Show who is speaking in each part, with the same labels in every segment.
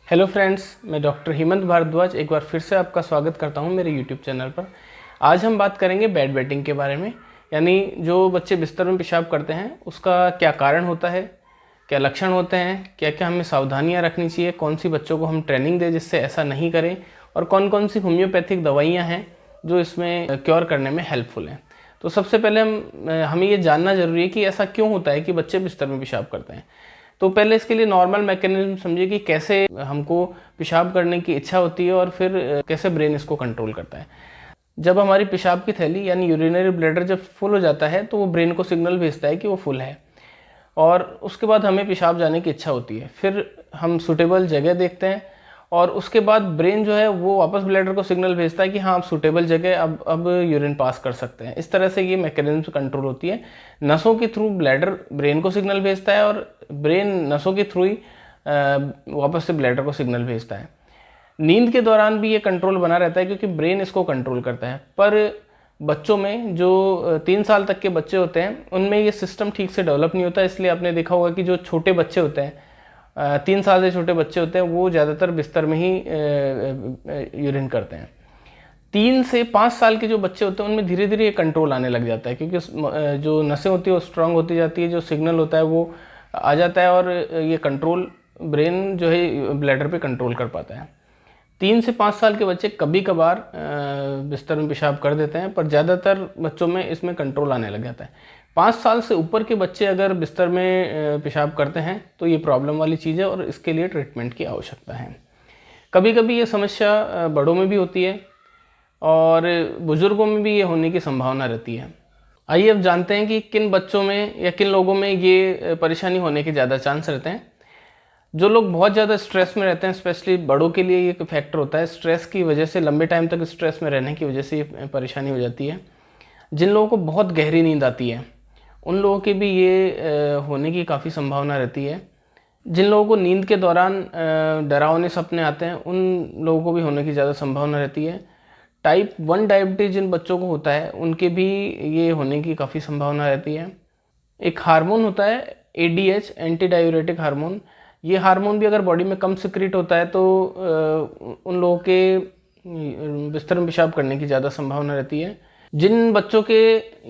Speaker 1: Hello friends, मैं doctor Hemant Bhardwaj एक बार फिर से आपका स्वागत करता हूं मेरे यूट्यूब चैनल पर। आज हम बात करेंगे बेड वेटिंग के बारे में, यानी जो बच्चे बिस्तर में पेशाब करते हैं उसका क्या कारण होता है, क्या लक्षण होते हैं, क्या क्या हमें सावधानियां रखनी चाहिए, कौन सी बच्चों को हम ट्रेनिंग दें जिससे ऐसा नहीं करें, और कौन कौन सी होम्योपैथिक दवाइयाँ हैं जो इसमें क्योर करने में हेल्पफुल हैं। तो सबसे पहले हमें ये जानना ज़रूरी है कि ऐसा क्यों होता है कि बच्चे बिस्तर में पेशाब करते हैं। तो पहले इसके लिए नॉर्मल मैकेनिज्म समझिए कि कैसे हमको पेशाब करने की इच्छा होती है और फिर कैसे ब्रेन इसको कंट्रोल करता है। जब हमारी पेशाब की थैली यानी यूरिनरी ब्लैडर जब फुल हो जाता है तो वो ब्रेन को सिग्नल भेजता है कि वो फुल है, और उसके बाद हमें पेशाब जाने की इच्छा होती है। फिर हम सूटेबल जगह देखते हैं और उसके बाद ब्रेन जो है वो वापस ब्लैडर को सिग्नल भेजता है कि हाँ, अब सूटेबल जगह, अब यूरिन पास कर सकते हैं। इस तरह से ये मैकेनिज्म कंट्रोल होती है। नसों के थ्रू ब्लैडर ब्रेन को सिग्नल भेजता है और ब्रेन नसों के थ्रू ही वापस से ब्लैडर को सिग्नल भेजता है। नींद के दौरान भी ये कंट्रोल बना रहता है क्योंकि ब्रेन इसको कंट्रोल करता है। पर बच्चों में जो 3 साल तक के बच्चे होते हैं उनमें ये सिस्टम ठीक से डेवलप नहीं होता। इसलिए आपने देखा होगा कि जो छोटे बच्चे होते हैं, 3 साल से छोटे बच्चे होते हैं, वो ज़्यादातर बिस्तर में ही यूरिन करते हैं। 3 से 5 साल के जो बच्चे होते हैं उनमें धीरे धीरे ये कंट्रोल आने लग जाता है क्योंकि जो नसें होती है वो स्ट्रांग होती जाती है, जो सिग्नल होता है वो आ जाता है और ये कंट्रोल ब्रेन जो है ब्लैडर पे कंट्रोल कर पाता है। 3 से 5 साल के बच्चे कभी कभार बिस्तर में पेशाब कर देते हैं, पर ज़्यादातर बच्चों में इसमें कंट्रोल आने लग जाता है। 5 साल से ऊपर के बच्चे अगर बिस्तर में पेशाब करते हैं तो ये प्रॉब्लम वाली चीज़ है और इसके लिए ट्रीटमेंट की आवश्यकता है। कभी कभी ये समस्या बड़ों में भी होती है और बुज़ुर्गों में भी ये होने की संभावना रहती है। आइए अब जानते हैं कि किन बच्चों में या किन लोगों में ये परेशानी होने के ज़्यादा चांस रहते हैं। जो लोग बहुत ज़्यादा स्ट्रेस में रहते हैं, स्पेशली बड़ों के लिए ये फैक्टर होता है। स्ट्रेस की वजह से, लंबे टाइम तक स्ट्रेस में रहने की वजह से ये परेशानी हो जाती है। जिन लोगों को बहुत गहरी नींद आती है उन लोगों के भी ये होने की काफ़ी संभावना रहती है। जिन लोगों को नींद के दौरान डरावने सपने आते हैं उन लोगों को भी होने की ज़्यादा संभावना रहती है। टाइप 1 डायबिटीज़ जिन बच्चों को होता है उनके भी ये होने की काफ़ी संभावना रहती है। एक हार्मोन होता है ADH, एंटी डायूरेटिक हार्मोन। ये हार्मोन भी अगर बॉडी में कम सिक्रीट होता है तो उन लोगों के बिस्तर में पेशाब करने की ज़्यादा संभावना रहती है। जिन बच्चों के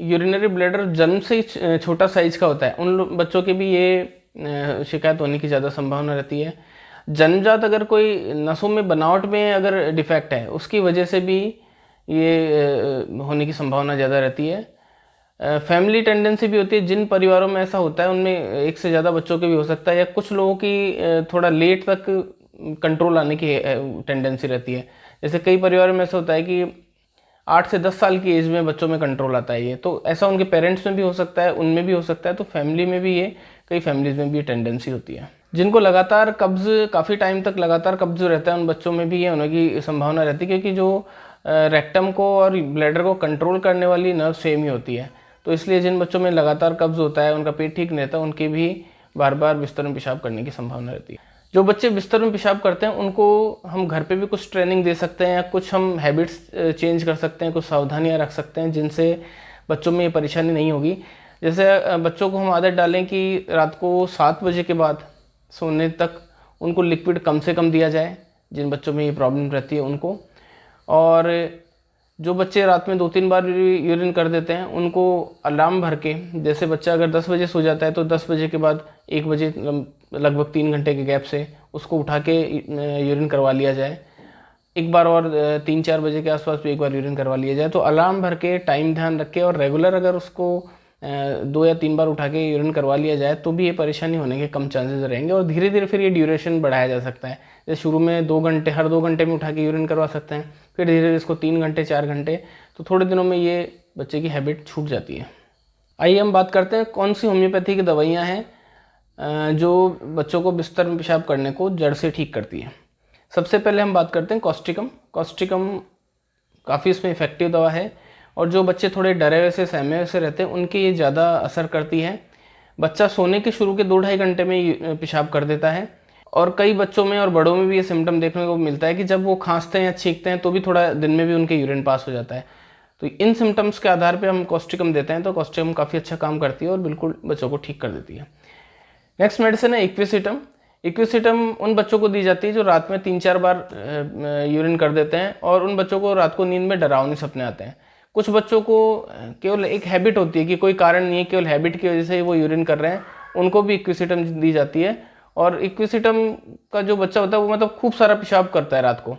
Speaker 1: यूरिनरी ब्लैडर जन्म से ही छोटा साइज का होता है उन बच्चों के भी ये शिकायत होने की ज़्यादा संभावना रहती है। जन्मजात अगर कोई नसों में बनावट में अगर डिफेक्ट है उसकी वजह से भी ये होने की संभावना ज़्यादा रहती है। फैमिली टेंडेंसी भी होती है। जिन परिवारों में ऐसा होता है उनमें एक से ज़्यादा बच्चों के भी हो सकता है, या कुछ लोगों की थोड़ा लेट तक कंट्रोल आने की टेंडेंसी रहती है। जैसे कई परिवारों में ऐसा होता है कि 8 से 10 साल की एज में बच्चों में कंट्रोल आता है। ये तो ऐसा उनके पेरेंट्स में भी हो सकता है, उनमें भी हो सकता है। तो फैमिली में भी ये, कई फैमिलीज में भी ये टेंडेंसी होती है। जिनको लगातार कब्ज, काफ़ी टाइम तक लगातार कब्ज रहता है उन बच्चों में भी ये होने की संभावना रहती है क्योंकि जो रेक्टम को और ब्लैडर को कंट्रोल करने वाली नर्व सेम ही होती है। तो इसलिए जिन बच्चों में लगातार कब्ज होता है, उनका पेट ठीक नहीं रहता, उनके भी बार बार बिस्तर में पेशाब करने की संभावना रहती है। जो बच्चे बिस्तर में पेशाब करते हैं उनको हम घर पे भी कुछ ट्रेनिंग दे सकते हैं या कुछ हम हैबिट्स चेंज कर सकते हैं, कुछ सावधानियां रख सकते हैं जिनसे बच्चों में ये परेशानी नहीं होगी। जैसे बच्चों को हम आदत डालें कि रात को 7 बजे के बाद सोने तक उनको लिक्विड कम से कम दिया जाए, जिन बच्चों में ये प्रॉब्लम रहती है उनको। और जो बच्चे रात में 2-3 बार यूरिन कर देते हैं उनको अलार्म भर के, जैसे बच्चा अगर 10 बजे सो जाता है तो 10 बजे के बाद 1 बजे लगभग 3 घंटे के गैप से उसको उठा के यूरिन करवा लिया जाए। एक बार और 3-4 बजे के आसपास भी एक बार यूरिन करवा लिया जाए। तो अलार्म भर के, टाइम ध्यान रख के और रेगुलर अगर उसको 2 या 3 बार उठा के यूरिन करवा लिया जाए तो भी ये परेशानी होने के कम चांसेस रहेंगे। और धीरे धीरे फिर ये ड्यूरेशन बढ़ाया जा सकता है। जैसे शुरू में 2 घंटे, हर 2 घंटे में उठा के यूरिन करवा सकते हैं, फिर धीरे धीरे इसको 3 घंटे, 4 घंटे, तो थोड़े दिनों में ये बच्चे की हैबिट छूट जाती है। आइए हम बात करते हैं कौन सी होम्योपैथी की दवाइयाँ हैं जो बच्चों को बिस्तर में पेशाब करने को जड़ से ठीक करती है। सबसे पहले हम बात करते हैं कॉस्टिकम। कॉस्टिकम काफ़ी इसमें इफेक्टिव दवा है और जो बच्चे थोड़े डरे हुए से, सहमे हुए से रहते हैं उनके ये ज़्यादा असर करती है। बच्चा सोने के शुरू के 2-2.5 घंटे में पेशाब कर देता है और कई बच्चों में और बड़ों में भी ये सिम्टम देखने को मिलता है कि जब वो खांसते हैं या छींकते हैं तो भी थोड़ा दिन में भी उनके यूरिन पास हो जाता है। तो इन सिम्टम्स के आधार पे हम कॉस्टिकम देते हैं। तो कॉस्टिकम काफ़ी अच्छा काम करती है और बिल्कुल बच्चों को ठीक कर देती है। नेक्स्ट मेडिसिन है इक्विसिटम। इक्विसिटम उन बच्चों को दी जाती है जो रात में 3-4 बार यूरिन कर देते हैं और उन बच्चों को रात को नींद में डरावने सपने आते हैं। कुछ बच्चों को केवल एक हैबिट होती है कि कोई कारण नहीं है, केवल हैबिट की वजह से वो यूरिन कर रहे हैं, उनको भी इक्विसिटम दी जाती है। और इक्विसिटम का जो बच्चा होता है वो मतलब खूब सारा पेशाब करता है रात को,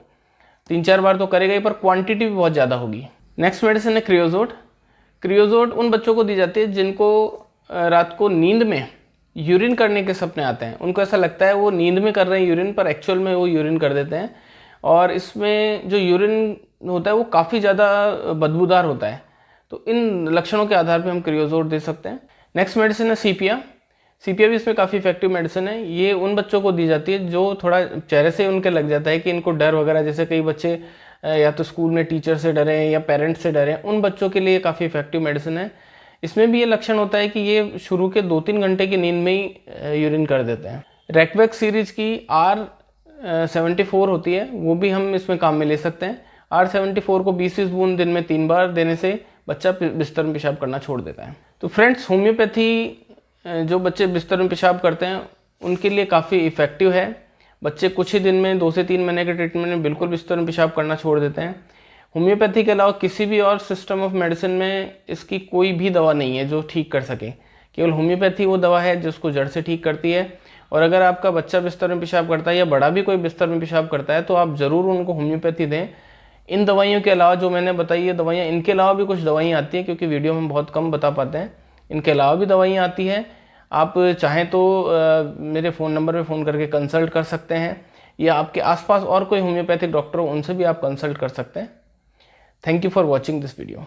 Speaker 1: 3-4 बार तो करेगा ही, पर क्वांटिटी भी बहुत ज़्यादा होगी। नेक्स्ट मेडिसिन है क्रियोजोट। क्रियोजोट उन बच्चों को दी जाती है जिनको रात को नींद में यूरिन करने के सपने आते हैं। उनको ऐसा लगता है वो नींद में कर रहे हैं यूरिन, पर एक्चुअल में वो यूरिन कर देते हैं और इसमें जो यूरिन होता है वो काफ़ी ज़्यादा बदबूदार होता है। तो इन लक्षणों के आधार पर हम क्रियोजोट दे सकते हैं। नेक्स्ट मेडिसिन है सीपिया। सीपिया भी इसमें काफ़ी इफेक्टिव मेडिसिन है। ये उन बच्चों को दी जाती है जो थोड़ा चेहरे से उनके लग जाता है कि इनको डर वगैरह, जैसे कई बच्चे या तो स्कूल में टीचर से डरे हैं या पेरेंट्स से डरे हैं, उन बच्चों के लिए काफ़ी इफेक्टिव मेडिसिन है। इसमें भी ये लक्षण होता है कि ये शुरू के 2-3 घंटे की नींद में ही यूरिन कर देते हैं। रेकवैक्स सीरीज की R74 होती है, वो भी हम इसमें काम में ले सकते हैं। R74 को 20 बूंद दिन में 3 बार देने से बच्चा बिस्तर में पेशाब करना छोड़ देता है। तो फ्रेंड्स, होम्योपैथी जो बच्चे बिस्तर में पेशाब करते हैं उनके लिए काफ़ी इफ़ेक्टिव है। बच्चे कुछ ही दिन में 2 से 3 महीने के ट्रीटमेंट में बिल्कुल बिस्तर में पेशाब करना छोड़ देते हैं। होम्योपैथी के अलावा किसी भी और सिस्टम ऑफ मेडिसिन में इसकी कोई भी दवा नहीं है जो ठीक कर सके। केवल होम्योपैथी वो दवा है जिसको जड़ से ठीक करती है। और अगर आपका बच्चा बिस्तर में पेशाब करता है या बड़ा भी कोई बिस्तर में पेशाब करता है तो आप ज़रूर उनको होम्योपैथी दें। इन दवाइयों के अलावा जो मैंने बताई है दवाइयाँ, इनके अलावा भी कुछ दवाइयाँ आती हैं, क्योंकि वीडियो में हम बहुत कम बता पाते हैं। इनके अलावा भी दवाइयाँ आती हैं। आप चाहें तो मेरे फ़ोन नंबर पे फ़ोन करके कंसल्ट कर सकते हैं, या आपके आसपास और कोई होम्योपैथिक डॉक्टर हो उनसे भी आप कंसल्ट कर सकते हैं। Thank you for watching this video.